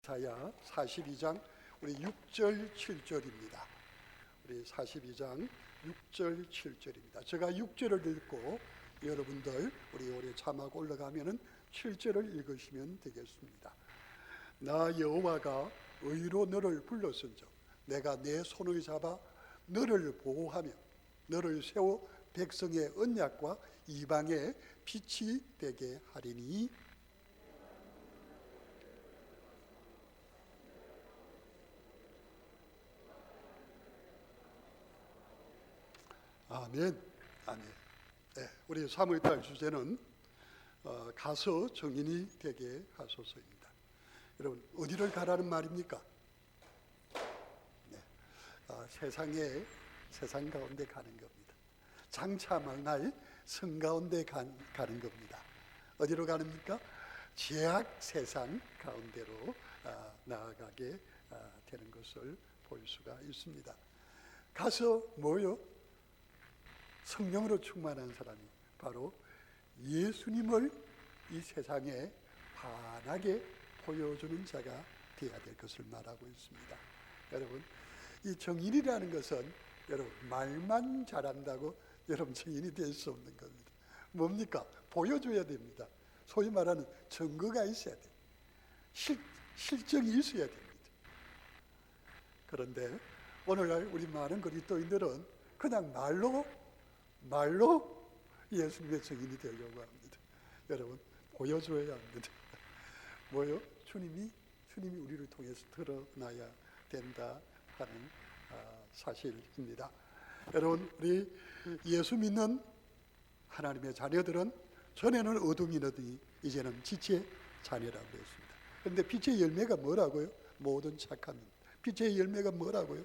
이사야 42장 우리 6절 7절입니다. 우리 42장 6절 7절입니다. 제가 6절을 읽고 여러분들 우리 오래 참하고 올라가면은 7절을 읽으시면 되겠습니다. 나 여호와가 의로 너를 불렀은즉 내가 내 손을 잡아 너를 보호하며 너를 세워 백성의 언약과 이방의 빛이 되게 하리니. 아멘. 아멘. 네, 우리 3월달 주제는 가서 정인이 되게 하소서입니다. 여러분, 어디를 가라는 말입니까? 네, 세상 가운데 가는 겁니다. 장차 만날 성 가운데 가는 겁니다. 어디로 가는입니까? 죄악 세상 가운데로 나아가게 되는 것을 볼 수가 있습니다. 가서 뭐요? 성령으로 충만한 사람이 바로 예수님을 이 세상에 환하게 보여주는 자가 되어야 될 것을 말하고 있습니다. 여러분, 이 정인이라는 것은 여러분 말만 잘한다고 여러분 정인이 될 수 없는 겁니다. 뭡니까? 보여줘야 됩니다. 소위 말하는 증거가 있어야 돼요. 실정이 있어야 됩니다. 그런데 오늘날 우리 많은 그리스도인들은 그냥 말로 예수님의 증인이 되려고 합니다. 여러분, 보여줘야 합니다. 뭐요? 주님이 우리를 통해서 드러나야 된다 하는 사실입니다. 여러분, 우리 예수 믿는 하나님의 자녀들은 전에는 어둠이더니 이제는 빛의 자녀라고 했습니다. 그런데 빛의 열매가 뭐라고요? 모든 착함입니다. 빛의 열매가 뭐라고요?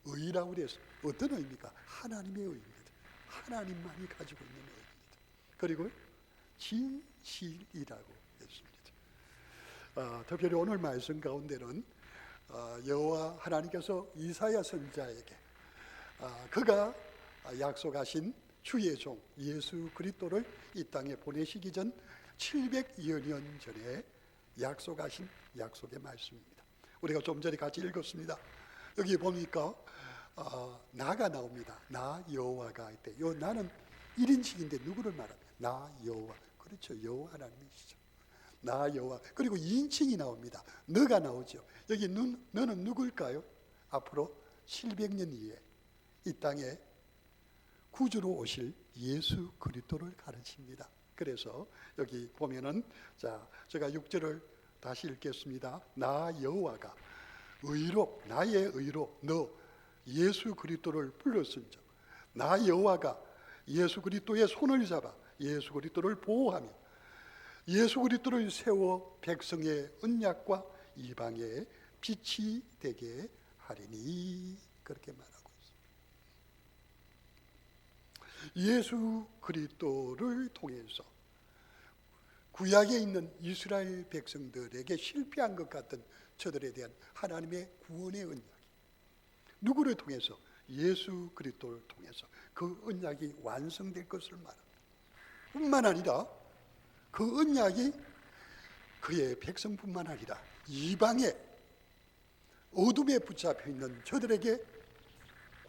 의라고 그랬어요. 어떤 의입니까? 하나님의 의입니다. 하나님만이 가지고 있는 의입니다. 그리고 진실이라고 했습니다. 특별히 오늘 말씀 가운데는 여호와 하나님께서 이사야 선지자에게 그가 약속하신 주의 종 예수 그리스도를 이 땅에 보내시기 전 700여 년 전에 약속하신 약속의 말씀입니다. 우리가 좀 전에 같이 읽었습니다. 여기 보니까 나가 나옵니다. 나 여호와가 있대. 요 나는 1인칭인데 누구를 말합니까? 나 여호와. 그렇죠. 여호와 하나님이시죠. 나 여호와. 그리고 2인칭이 나옵니다. 너가 나오죠. 여기 너는 누굴까요? 앞으로 700년 이후에 이 땅에 구주로 오실 예수 그리스도를 가르칩니다. 그래서 여기 보면은 제가 6절을 다시 읽겠습니다. 나 여호와가 나의 의로 너 예수 그리스도를 불렀은즉 나 여호와가 예수 그리스도의 손을 잡아 예수 그리스도를 보호하며 예수 그리스도를 세워 백성의 언약과 이방의 빛이 되게 하리니. 그렇게 말하고 있습니다. 예수 그리스도를 통해서 구약에 있는 이스라엘 백성들에게 실패한 것 같은 저들에 대한 하나님의 구원의 언약이 누구를 통해서? 예수 그리스도를 통해서 그 언약이 완성될 것을 말합니다. 뿐만 아니라 그 언약이 그의 백성뿐만 아니라 이방의 어둠에 붙잡혀 있는 저들에게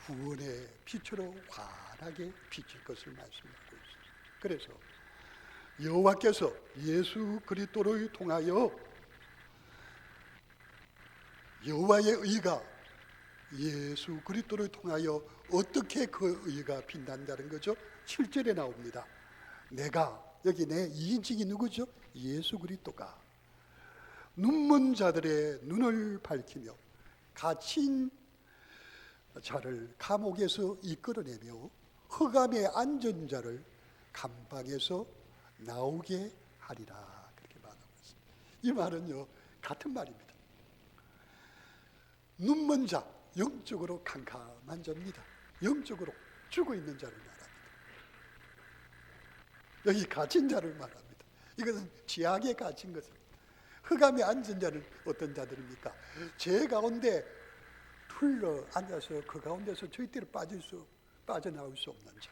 구원의 빛으로 환하게 비칠 것을 말씀하고 있습니다. 그래서 여호와께서 예수 그리스도를 통하여 여호와의 의가 예수 그리스도를 통하여 어떻게 그 의가 빛난다는 거죠? 7절에 나옵니다. 여기 내 2인칭이 누구죠? 예수 그리스도가 눈먼 자들의 눈을 밝히며 갇힌 자를 감옥에서 이끌어내며 흑암에 앉은 자를 감방에서 나오게 하리라. 그렇게 말하고 있습니다. 이 말은요 같은 말입니다. 눈먼 자, 영적으로 캄캄한 자입니다. 영적으로 죽어 있는 자를 말합니다. 여기 갇힌 자를 말합니다. 이것은 죄악에 갇힌 것입니다. 흑암에 앉은 자는 어떤 자들입니까? 죄 가운데 풀러 앉아서 그 가운데서 절대로 빠져나올 수 없는 자.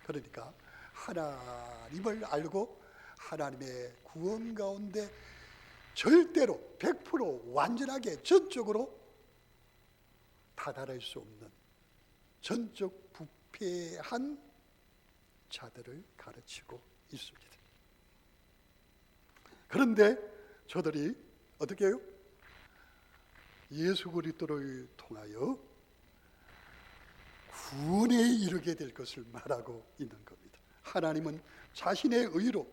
그러니까 하나님을 알고 하나님의 구원 가운데 절대로 100% 완전하게 전적으로 다다를 수 없는 전적 부패한 자들을 가르치고 있습니다. 그런데 저들이 어떻게 해요? 예수 그리스도를 통하여 구원에 이르게 될 것을 말하고 있는 겁니다. 하나님은 자신의 의로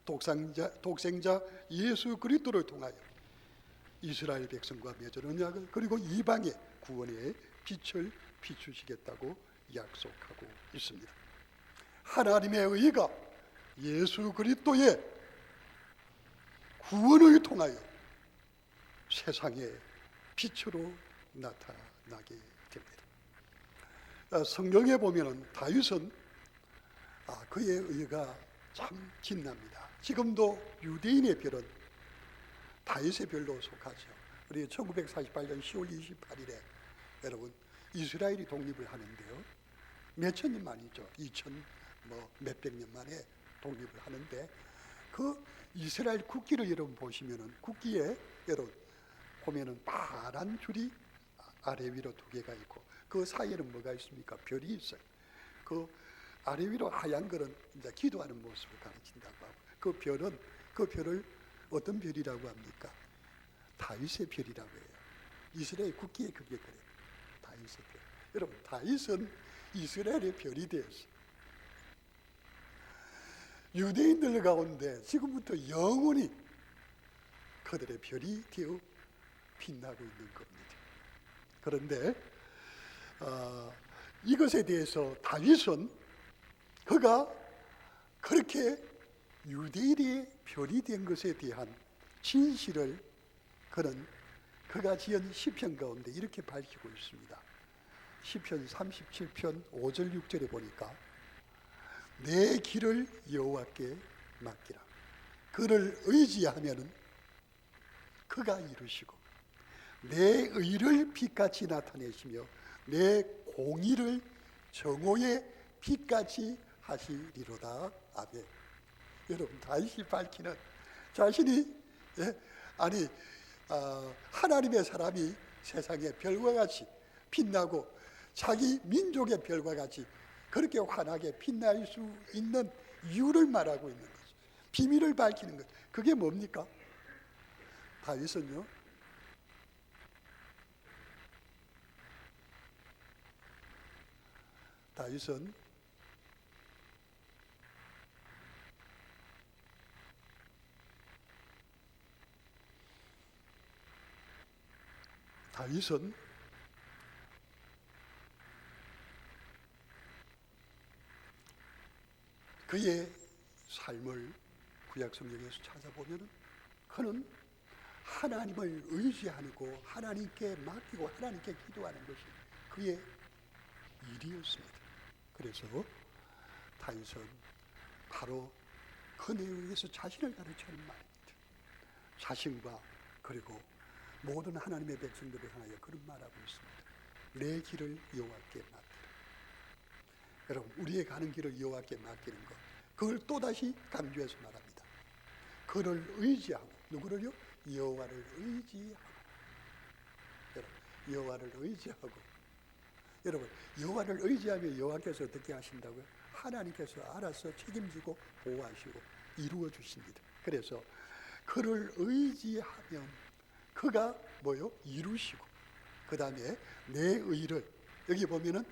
독생자 예수 그리스도를 통하여 이스라엘 백성과 맺은 언약을 그리고 이방의 구원의 빛을 비추시겠다고 약속하고 있습니다. 하나님의 의가 예수 그리스도의 구원을 통하여 세상의 빛으로 나타나게 됩니다. 성경에 보면은 다윗은 그의 의가 참 빛납니다. 지금도 유대인의 별은 다윗의 별로 속하죠. 우리 1948년 10월 28일에 여러분 이스라엘이 독립을 하는데요. 몇천 년 만이죠. 2000 몇백 년 만에 독립을 하는데 그 이스라엘 국기를 여러분 보시면은 국기에 여러분 보면은 파란 줄이 아래 위로 두 개가 있고 그 사이에는 뭐가 있습니까? 별이 있어요. 그 아래 위로 하얀 거는 이제 기도하는 모습을 가르친다고 하고 그 별을 어떤 별이라고 합니까? 다윗의 별이라고 해요. 이스라엘 국기에 그게 그래요. 다윗의 별. 여러분 다윗은 이스라엘의 별이 되었어요. 유대인들 가운데 지금부터 영원히 그들의 별이 되어 빛나고 있는 겁니다. 그런데 이것에 대해서 다윗은 그가 그렇게 유대인의 별이 된 것에 대한 진실을 그가 지은 시편 가운데 이렇게 밝히고 있습니다. 시편 37편 5절 6절에 보니까 내 길을 여호와께 맡기라. 그를 의지하면은 그가 이루시고 내 의를 빛같이 나타내시며 내 공의를 정오의 빛같이 하시리로다. 아멘. 여러분 다윗이 밝히는 자신이 하나님의 사람이 세상의 별과 같이 빛나고 자기 민족의 별과 같이 그렇게 환하게 빛날 수 있는 이유를 말하고 있는 거죠. 비밀을 밝히는 거죠. 그게 뭡니까? 다윗은 그의 삶을 구약 성경에서 찾아보면 그는 하나님을 의지하고 하나님께 맡기고 하나님께 기도하는 것이 그의 일이었습니다. 그래서 다윗은 바로 그에 의해서 자신을 가르치는 말입니다. 자신과 그리고 모든 하나님의 백성들을 향하여 그런 말하고 있습니다. 내 길을 여호와께 맡기라. 여러분 우리의 가는 길을 여호와께 맡기는 것 그걸 또다시 강조해서 말합니다. 그를 의지하고 누구를요? 여호와를 의지하고 여호와를 의지하고 여러분 여호와를 의지하면 여호와께서 어떻게 하신다고요? 하나님께서 알아서 책임지고 보호하시고 이루어 주십니다. 그래서 그를 의지하면 그가 뭐요? 이루시고 그 다음에 내 의를 여기 보면은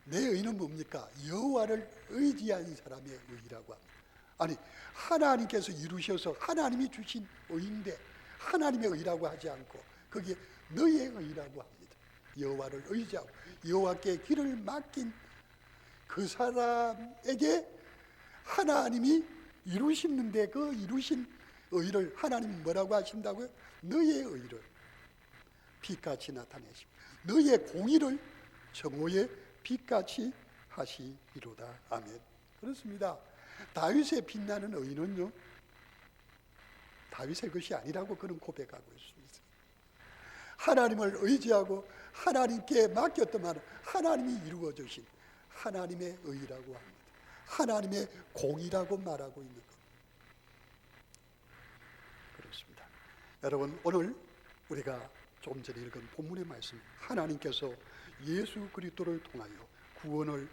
내 의는 뭡니까? 여호와를 의지한 사람의 의라고 합니다. 아니 하나님께서 이루셔서 하나님이 주신 의인데 하나님의 의라고 하지 않고 그게 너의 의라고 합니다. 여호와를 의지하고 여호와께 길을 맡긴 그 사람에게 하나님이 이루시는데 그 이루신 의를 하나님이 뭐라고 하신다고요? 너의 의를 빛같이 나타내시고 너의 공의를 정오의 빛같이 하시리로다. 아멘. 그렇습니다. 다윗의 빛나는 의는요 다윗의 것이 아니라고 그는 고백하고 있습니다. 하나님을 의지하고 하나님께 맡겼더만 하나님이 이루어 주신 하나님의 의라고 합니다. 하나님의 공이라고 말하고 있는 것. 여러분, 오늘 우리가 조금 전에 읽은 본문의 말씀, 하나님께서 예수 그리스도를 통하여 구원을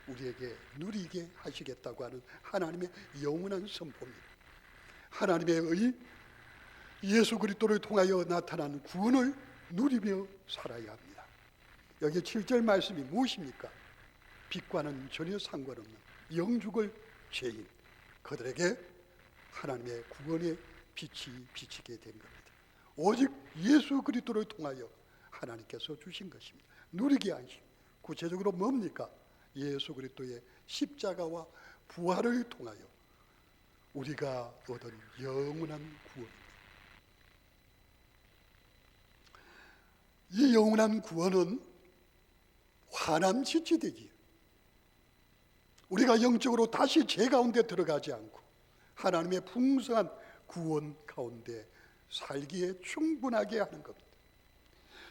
우리에게 누리게 하시겠다고 하는 하나님의 영원한 선포입니다. 하나님의 의 예수 그리스도를 통하여 나타나는 구원을 누리며 살아야 합니다. 여기 7절 말씀이 무엇입니까? 빛과는 전혀 상관없는 영죽을 죄인 그들에게 하나님의 구원의 빛이 비치게 된 겁니다. 오직 예수 그리스도를 통하여 하나님께서 주신 것입니다. 누리게 하심. 구체적으로 뭡니까? 예수 그리스도의 십자가와 부활을 통하여 우리가 얻은 영원한 구원입니다. 이 영원한 구원은 화남지치되기, 우리가 영적으로 다시 죄 가운데 들어가지 않고 하나님의 풍성한 구원 가운데 살기에 충분하게 하는 겁니다.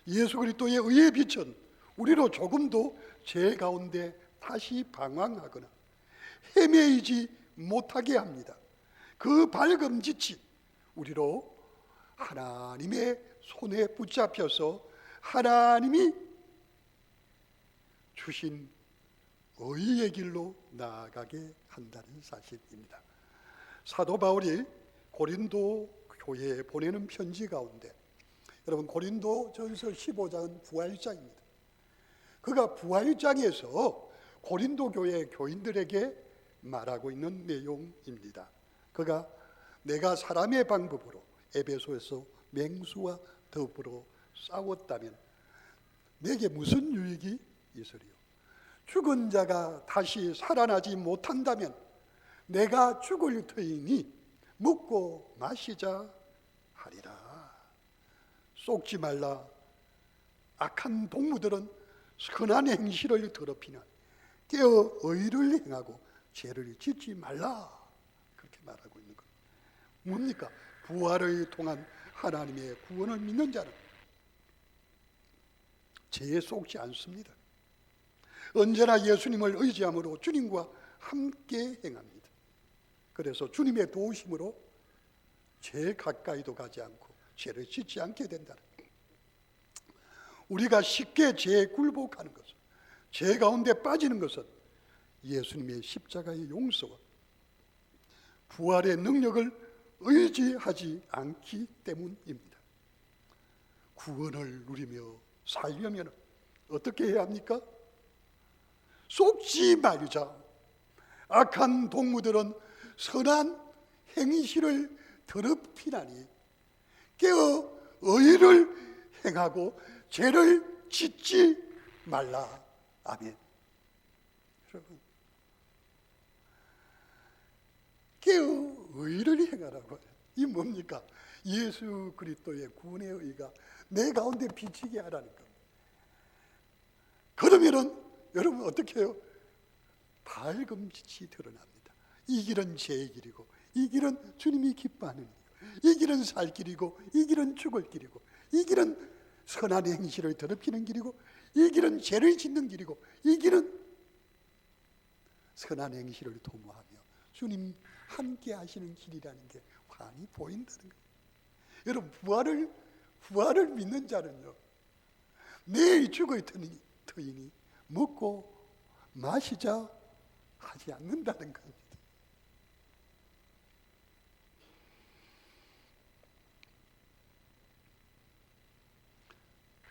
예수 그리스도의 의의 빛은 우리로 조금도 죄 가운데 다시 방황하거나 헤매이지 못하게 합니다. 그 밝은 빛이 우리로 하나님의 손에 붙잡혀서 하나님이 주신 의의 길로 나아가게 한다는 사실입니다. 사도 바울이 고린도 교회에 보내는 편지 가운데, 여러분, 고린도전서 15장은 부활장입니다. 그가 부활장에서 고린도 교회 교인들에게 말하고 있는 내용입니다. 그가 내가 사람의 방법으로 에베소에서 맹수와 더불어 싸웠다면 내게 무슨 유익이 있으리요? 죽은 자가 다시 살아나지 못한다면 내가 죽을 터이니 먹고 마시자 하리라. 속지 말라. 악한 동무들은 선한 행실을 더럽히나 깨어 의를 행하고 죄를 짓지 말라. 그렇게 말하고 있는 것. 뭡니까? 부활을 통한 하나님의 구원을 믿는 자는 죄에 속지 않습니다. 언제나 예수님을 의지함으로 주님과 함께 행합니다. 그래서 주님의 도우심으로 죄 가까이도 가지 않고 죄를 짓지 않게 된다. 우리가 쉽게 죄에 굴복하는 것은, 죄 가운데 빠지는 것은 예수님의 십자가의 용서와 부활의 능력을 의지하지 않기 때문입니다. 구원을 누리며 살려면 어떻게 해야 합니까? 속지 말자. 악한 동무들은 선한 행실을 더럽히나니 깨어 의를 행하고 죄를 짓지 말라. 아멘. 여러분, 깨어 의를 행하라고. 이 뭡니까? 예수 그리스도의 구원의 의가 내 가운데 비치게 하라는 겁니다. 그러면은 여러분 어떻게 해요? 밝은 빛이 드러납니다. 이 길은 제 길이고 이 길은 주님이 기뻐하는 길이고 이 길은 살 길이고 이 길은 죽을 길이고 이 길은 선한 행실을 더럽히는 길이고 이 길은 죄를 짓는 길이고 이 길은 선한 행실을 도모하며 주님 함께 하시는 길이라는 게 환히 보인다는 거예요. 여러분, 부활을 믿는 자는요, 내일 죽을 터이니 먹고 마시자 하지 않는다는 겁니다.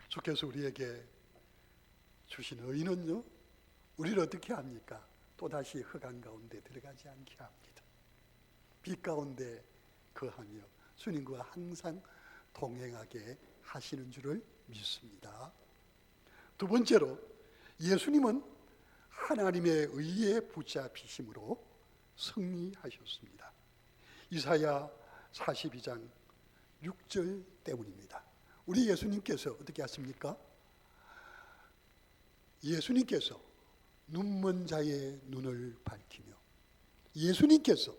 주께서 우리에게 주신 의는요, 우리를 어떻게 합니까? 또다시 흑암 가운데 들어가지 않게 합니다. 빛 가운데 거하며 주님과 항상 동행하게 하시는 줄을 믿습니다. 두 번째로, 예수님은 하나님의 의에 붙잡히심으로 승리하셨습니다. 이사야 42장 6절 때문입니다. 우리 예수님께서 어떻게 하십니까? 예수님께서 눈먼 자의 눈을 밝히며 예수님께서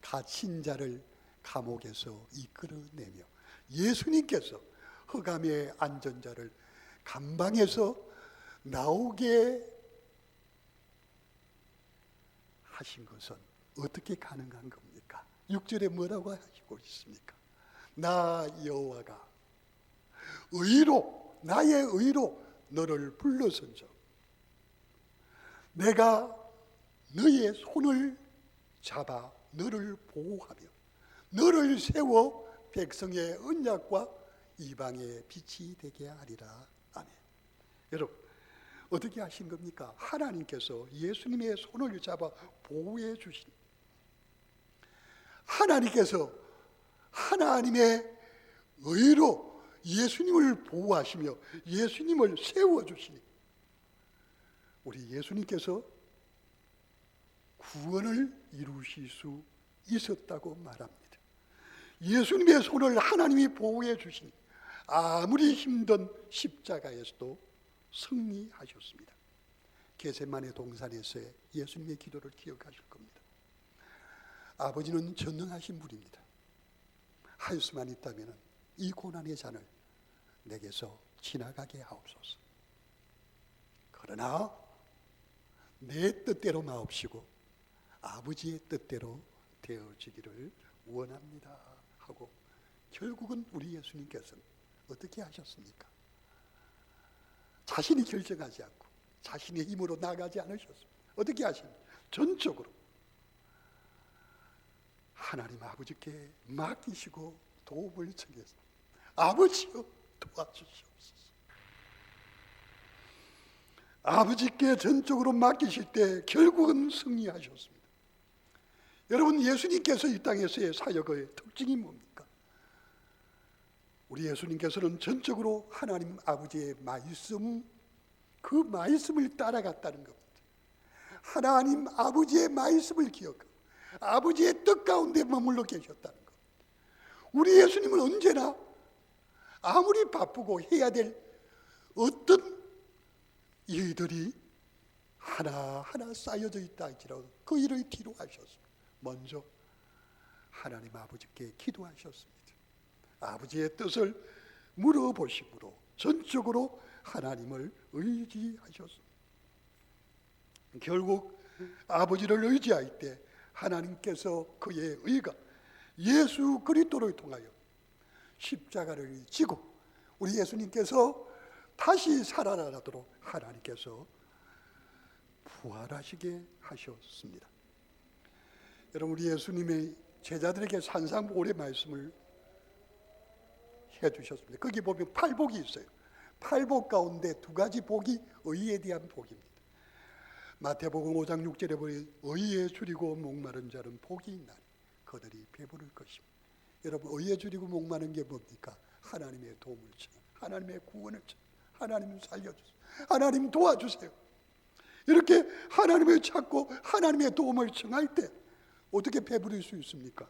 갇힌 자를 감옥에서 이끌어내며 예수님께서 흑암의 안전자를 감방에서 나오게 하신 것은 어떻게 가능한 겁니까? 6절에 뭐라고 하시고 있습니까? 나 여호와가 의로, 나의 의로 너를 불러선저 내가 너의 손을 잡아 너를 보호하며 너를 세워 백성의 언약과 이방의 빛이 되게 하리라. 아멘. 여러분, 어떻게 하신 겁니까? 하나님께서 예수님의 손을 잡아 보호해 주신, 하나님께서 하나님의 의로 예수님을 보호하시며 예수님을 세워주시니 우리 예수님께서 구원을 이루실 수 있었다고 말합니다. 예수님의 손을 하나님이 보호해 주시니 아무리 힘든 십자가에서도 승리하셨습니다. 겟세마네 동산에서의 예수님의 기도를 기억하실 겁니다. 아버지는 전능하신 분입니다. 할 수만 있다면 이 고난의 잔을 내게서 지나가게 하옵소서. 그러나 내 뜻대로 마옵시고 아버지의 뜻대로 되어지기를 원합니다 하고 결국은 우리 예수님께서는 어떻게 하셨습니까? 자신이 결정하지 않고 자신의 힘으로 나가지 않으셨습니다. 어떻게 하십니까? 전적으로 하나님 아버지께 맡기시고 도움을 청해서 아버지여 도와주시옵소서. 아버지께 전적으로 맡기실 때 결국은 승리하셨습니다. 여러분, 예수님께서 이 땅에서의 사역의 특징이 뭡니까? 우리 예수님께서는 전적으로 하나님 아버지의 말씀, 그 말씀을 따라갔다는 겁니다. 하나님 아버지의 말씀을 기억하고 아버지의 뜻 가운데 머물러 계셨다는 것. 우리 예수님은 언제나 아무리 바쁘고 해야 될 어떤 일들이 하나하나 쌓여져 있다 할지라도 그 일을 뒤로 하셨습니다. 먼저 하나님 아버지께 기도하셨습니다. 아버지의 뜻을 물어보심으로 전적으로 하나님을 의지하셨습니다. 결국 아버지를 의지할 때 하나님께서 그의 의가 예수 그리스도를 통하여 십자가를 지고 우리 예수님께서 다시 살아나도록 하나님께서 부활하시게 하셨습니다. 여러분, 우리 예수님의 제자들에게 산상보훈의 말씀을 해주셨습니다. 거기 보면 팔복이 있어요. 팔복 가운데 두 가지 복이 의에 대한 복입니다. 마태복음 5장 6절에 보면 의에 줄이고 목마른 자는 복이 있나니 그들이 배부를 것입니다. 여러분, 의에 줄이고 목마른 게 뭡니까? 하나님의 도움을 청, 하나님의 구원을 청, 하나님 살려주세요, 하나님 도와주세요. 이렇게 하나님을 찾고 하나님의 도움을 청할 때 어떻게 배부를 수 있습니까?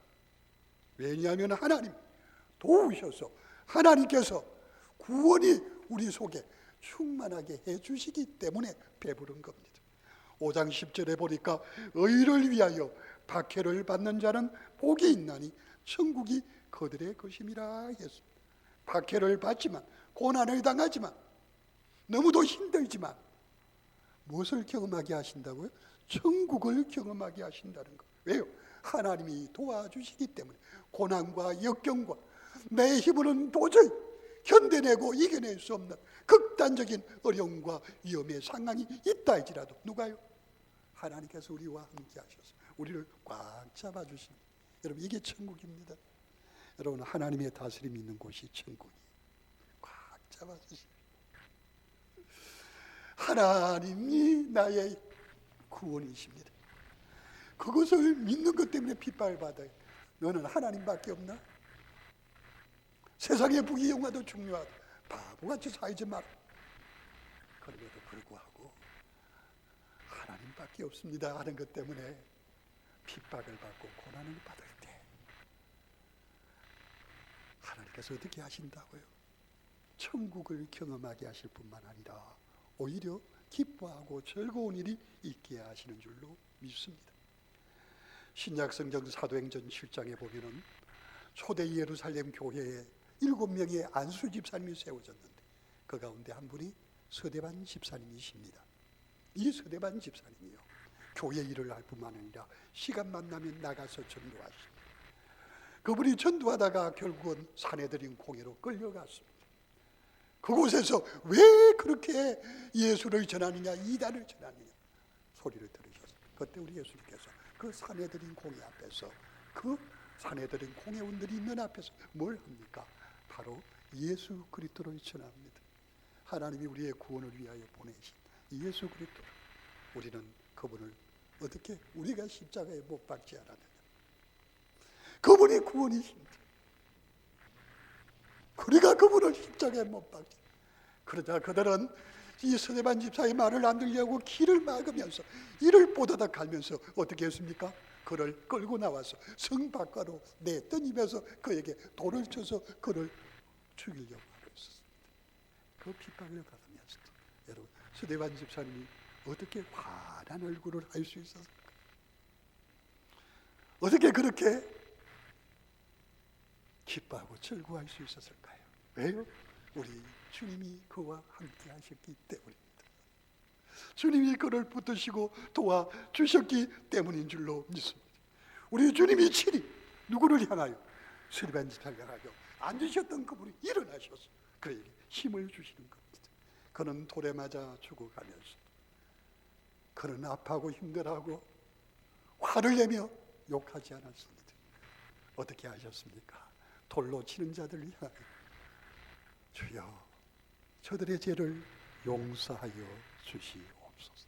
왜냐하면 하나님 도우셔서 하나님께서 구원이 우리 속에 충만하게 해주시기 때문에 배부른 겁니다. 5장 10절에 보니까 의를 위하여 박해를 받는 자는 복이 있나니 천국이 그들의 것임이라 했습니다. 박해를 받지만, 고난을 당하지만, 너무도 힘들지만 무엇을 경험하게 하신다고요? 천국을 경험하게 하신다는 것. 왜요? 하나님이 도와주시기 때문에. 고난과 역경과 내 힘으로는 도저히 견뎌내고 이겨낼 수 없는 극단적인 어려움과 위험의 상황이 있다 할지라도 누가요? 하나님께서 우리와 함께 하셔서 우리를 꽉 잡아주십니다. 여러분, 이게 천국입니다. 여러분, 하나님의 다스림이 있는 곳이 천국이에요. 꽉 잡아주십니다. 하나님이 나의 구원이십니다. 그것을 믿는 것 때문에 핍박을 받아요. 너는 하나님밖에 없나? 세상의 부귀영화도 중요하다. 바보같이 살지 마라. 그럼에도 불구하고 하나님밖에 없습니다 하는 것 때문에 핍박을 받고 고난을 받을 때 하나님께서 어떻게 하신다고요? 천국을 경험하게 하실 뿐만 아니라 오히려 기뻐하고 즐거운 일이 있게 하시는 줄로 믿습니다. 신약성경 사도행전 7장에 보면은 초대 예루살렘 교회에 7명의 안수 집사님이 세워졌는데 그 가운데 한 분이 서대반 집사님이십니다. 이 서대반 집사님이요, 교회 일을 할 뿐만 아니라 시간만 나면 나가서 전도하십니다. 그분이 전도하다가 결국은 사내들인 공회로 끌려갔습니다. 그곳에서 왜 그렇게 예수를 전하느냐, 이단을 전하느냐 소리를 들으셨어요. 그때 우리 예수님께서 그 사내들인 공회 앞에서, 그 사내들인 공회원들이 있는 앞에서 뭘 합니까? 바로 예수 그리스도를 전합니다. 하나님이 우리의 구원을 위하여 보내신 예수 그리스도, 우리는 그분을 어떻게 우리가 십자가에 못 박지 않았느냐, 그분이 구원이십니다. 우리가 그분을 십자가에 못 박지. 그러자 그들은 이 스데반 집사의 말을 안 들려고 길을 막으면서 이를 보다다 갈면서 어떻게 했습니까? 그를 끌고 나와서 성 밖으로 내떠니면서 그에게 돌을 쳐서 그를 죽이려고 하고 있었습니다. 그 핍박을 받으면서 여러분, 스데반 집사님이 어떻게 환한 얼굴을 할 수 있었을까? 어떻게 그렇게 기뻐하고 즐거워할 수 있었을까요? 왜요? 우리 주님이 그와 함께 하셨기 때문입니다. 주님이 그를 붙드시고 도와주셨기 때문인 줄로 믿습니다. 우리 주님이 친히 누구를 향하여? 스데반 집사를 향하여 앉으셨던 그분이 일어나셔서 그에게 힘을 주시는 겁니다. 그는 돌에 맞아 죽어가면서 그는 아파하고 힘들어하고 화를 내며 욕하지 않았습니다. 어떻게 하셨습니까? 돌로 치는 자들을 향하여 주여 저들의 죄를 용서하여 주시옵소서.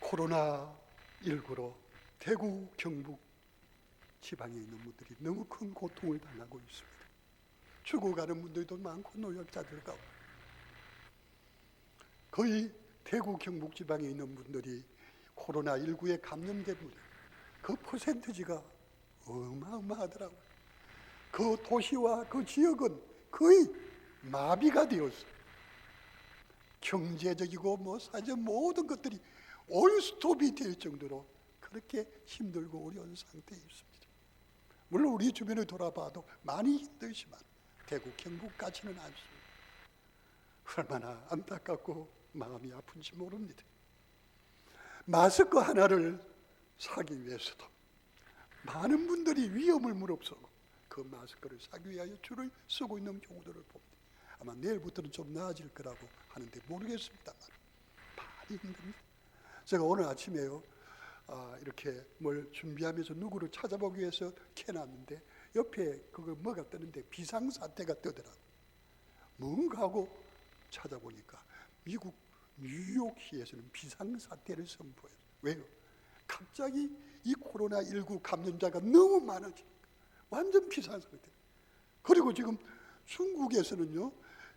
코로나19로 대구, 경북 지방에 있는 분들이 너무 큰 고통을 당하고 있습니다. 죽어가는 분들도 많고 노약자들 가운데 거의 대구, 경북 지방에 있는 분들이 코로나19에 감염된 분들, 그 퍼센티지가 어마어마하더라고요. 그 도시와 그 지역은 거의 마비가 되었어요. 경제적이고 사회적 모든 것들이 올스톱이 될 정도로 그렇게 힘들고 어려운 상태에 있습니다. 물론 우리 주변을 돌아봐도 많이 힘들지만 대구, 경북까지는 않습니다. 얼마나 안타깝고 마음이 아픈지 모릅니다. 마스크 하나를 사기 위해서도 많은 분들이 위험을 무릅쓰고 그 마스크를 사기 위하여 줄을 서고 있는 경우들을 봅니다. 아마 내일부터는 좀 나아질 거라고 하는데 모르겠습니다만 많이 힘듭니다. 제가 오늘 아침에요, 이렇게 뭘 준비하면서 누구를 찾아보기 위해서 켜놨는데 옆에 그거 뭐가 뜨는데 비상사태가 뜨더라고요. 뭔가 하고 찾아보니까 미국 뉴욕시에서는 비상사태를 선포해요. 왜요? 갑자기 이 코로나19 감염자가 너무 많아지니까 완전 비상사태. 그리고 지금 중국에서는요,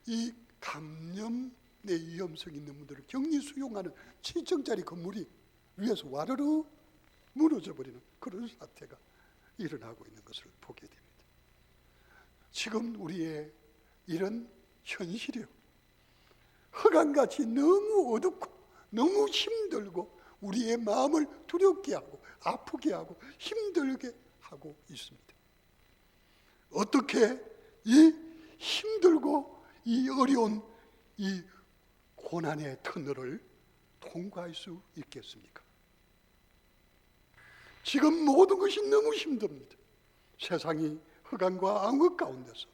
이 감염의 위험성 있는 분들을 격리 수용하는 7층짜리 건물이 위에서 와르르 무너져 버리는 그런 사태가 일어나고 있는 것을 보게 됩니다. 지금 우리의 이런 현실이요, 흑암같이 너무 어둡고 너무 힘들고 우리의 마음을 두렵게 하고 아프게 하고 힘들게 하고 있습니다. 어떻게 이 힘들고 이 어려운 이 고난의 터널을 통과할 수 있겠습니까? 지금 모든 것이 너무 힘듭니다. 세상이 흑암과 암흑 가운데서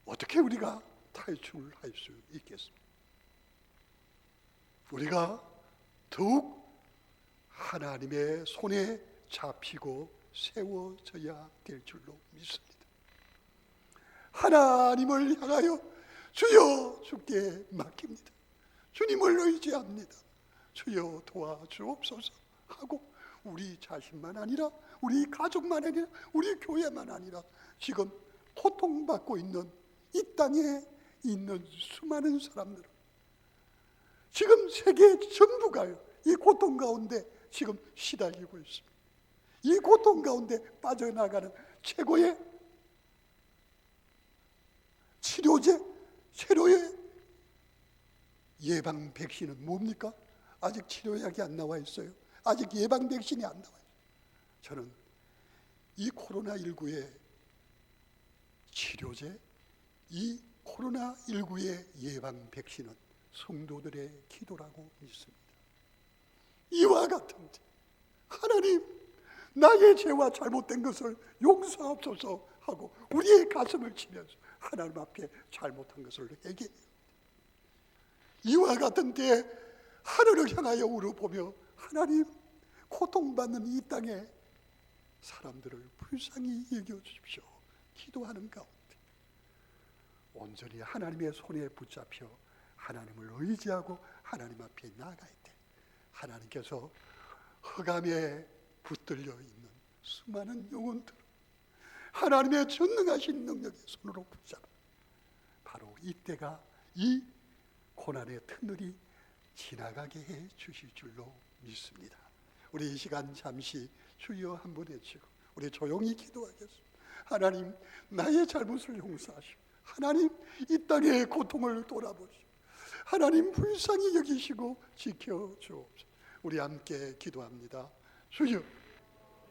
어떻게 우리가 탈출할 수 있겠습니까? 우리가 더욱 하나님의 손에 잡히고 세워져야 될 줄로 믿습니다. 하나님을 향하여 주여 주께 맡깁니다. 주님을 의지합니다. 주여 도와주옵소서 하고 우리 자신만 아니라 우리 가족만 아니라 우리 교회만 아니라 지금 고통받고 있는 이 땅에 있는 수많은 사람들, 지금 세계 전부가요 이 고통 가운데 지금 시달리고 있습니다. 이 고통 가운데 빠져나가는 최고의 치료의 예방 백신은 뭡니까? 아직 치료약이 안 나와 있어요. 아직 예방 백신이 안 나와 있어요. 저는 이 코로나19의 치료제, 이 코로나19의 예방 백신은 성도들의 기도라고 믿습니다. 이와 같은데 하나님, 나의 죄와 잘못된 것을 용서하옵소서 하고 우리의 가슴을 치면서 하나님 앞에 잘못한 것을 회개해요. 이와 같은 때에 하늘을 향하여 우러보며 하나님, 고통받는 이 땅에 사람들을 불쌍히 여겨주십시오 기도하는 가운데 온전히 하나님의 손에 붙잡혀 하나님을 의지하고 하나님 앞에 나아가야 돼. 하나님께서 흑암에 붙들려 있는 수많은 영혼들 하나님의 전능하신 능력의 손으로 붙잡아 바로 이때가 이 고난의 터널이 지나가게 해 주실 줄로 믿습니다. 우리 이 시간 잠시 주여 한번 외치고 우리 조용히 기도하겠습니다. 하나님, 나의 잘못을 용서하시고 하나님, 이 땅의 고통을 돌아보시고 하나님 불쌍히 여기시고 지켜주옵소서. 우리 함께 기도합니다. 주여,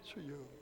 주여.